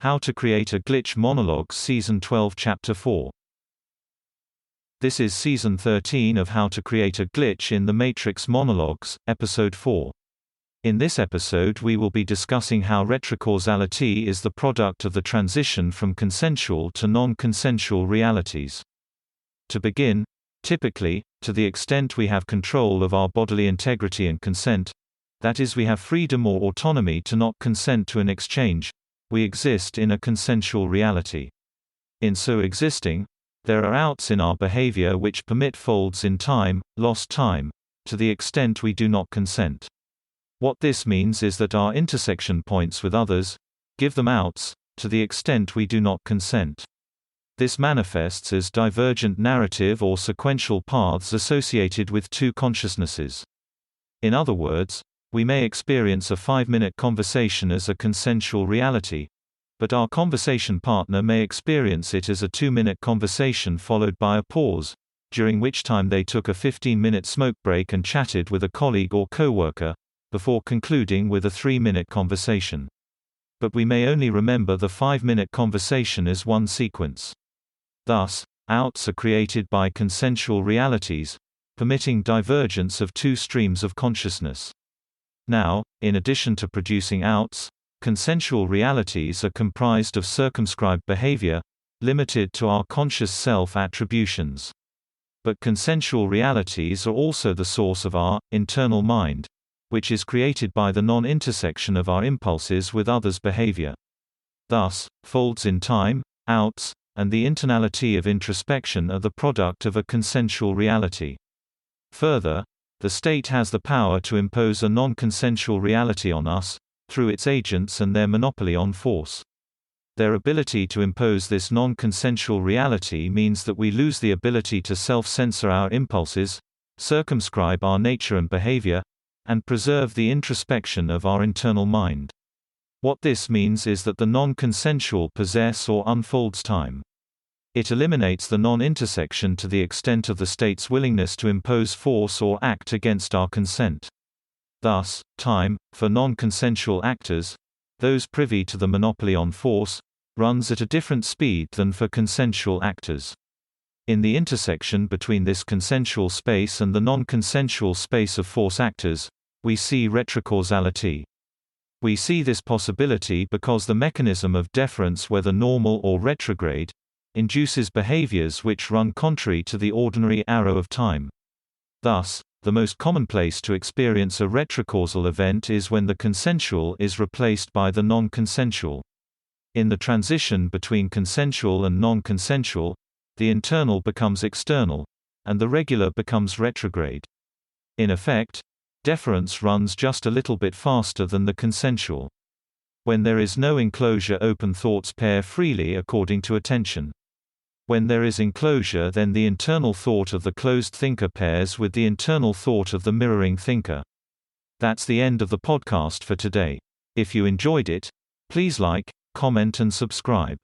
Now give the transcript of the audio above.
How to Create a Glitch Monologues Season 12 Chapter 4. This is Season 13 of How to Create a Glitch in the Matrix Monologues, Episode 4. In this episode we will be discussing how retrocausality is the product of the transition from consensual to non-consensual realities. To begin, typically, to the extent we have control of our bodily integrity and consent, that is, we have freedom or autonomy to not consent to an exchange, we exist in a consensual reality. In so existing, there are outs in our behavior which permit folds in time, lost time, to the extent we do not consent. What this means is that our intersection points with others give them outs, to the extent we do not consent. This manifests as divergent narrative or sequential paths associated with two consciousnesses. In other words, we may experience a 5-minute conversation as a consensual reality, but our conversation partner may experience it as a 2-minute conversation followed by a pause, during which time they took a 15-minute smoke break and chatted with a colleague or coworker, before concluding with a 3-minute conversation. But we may only remember the 5-minute conversation as one sequence. Thus, outs are created by consensual realities, permitting divergence of two streams of consciousness. Now, in addition to producing outs, consensual realities are comprised of circumscribed behavior, limited to our conscious self-attributions. But consensual realities are also the source of our internal mind, which is created by the non-intersection of our impulses with others' behavior. Thus, folds in time, outs, and the internality of introspection are the product of a consensual reality. Further, the state has the power to impose a non-consensual reality on us, through its agents and their monopoly on force. Their ability to impose this non-consensual reality means that we lose the ability to self-censor our impulses, circumscribe our nature and behavior, and preserve the introspection of our internal mind. What this means is that the non-consensual possess or unfolds time. It eliminates the non-intersection to the extent of the state's willingness to impose force or act against our consent. Thus, time, for non-consensual actors, those privy to the monopoly on force, runs at a different speed than for consensual actors. In the intersection between this consensual space and the non-consensual space of force actors, we see retrocausality. We see this possibility because the mechanism of deference, whether normal or retrograde, induces behaviors which run contrary to the ordinary arrow of time. Thus, the most common place to experience a retrocausal event is when the consensual is replaced by the non-consensual. In the transition between consensual and non-consensual, the internal becomes external, and the regular becomes retrograde. In effect, deference runs just a little bit faster than the consensual. When there is no enclosure, open thoughts pair freely according to attention. When there is enclosure, then the internal thought of the closed thinker pairs with the internal thought of the mirroring thinker. That's the end of the podcast for today. If you enjoyed it, please like, comment and subscribe.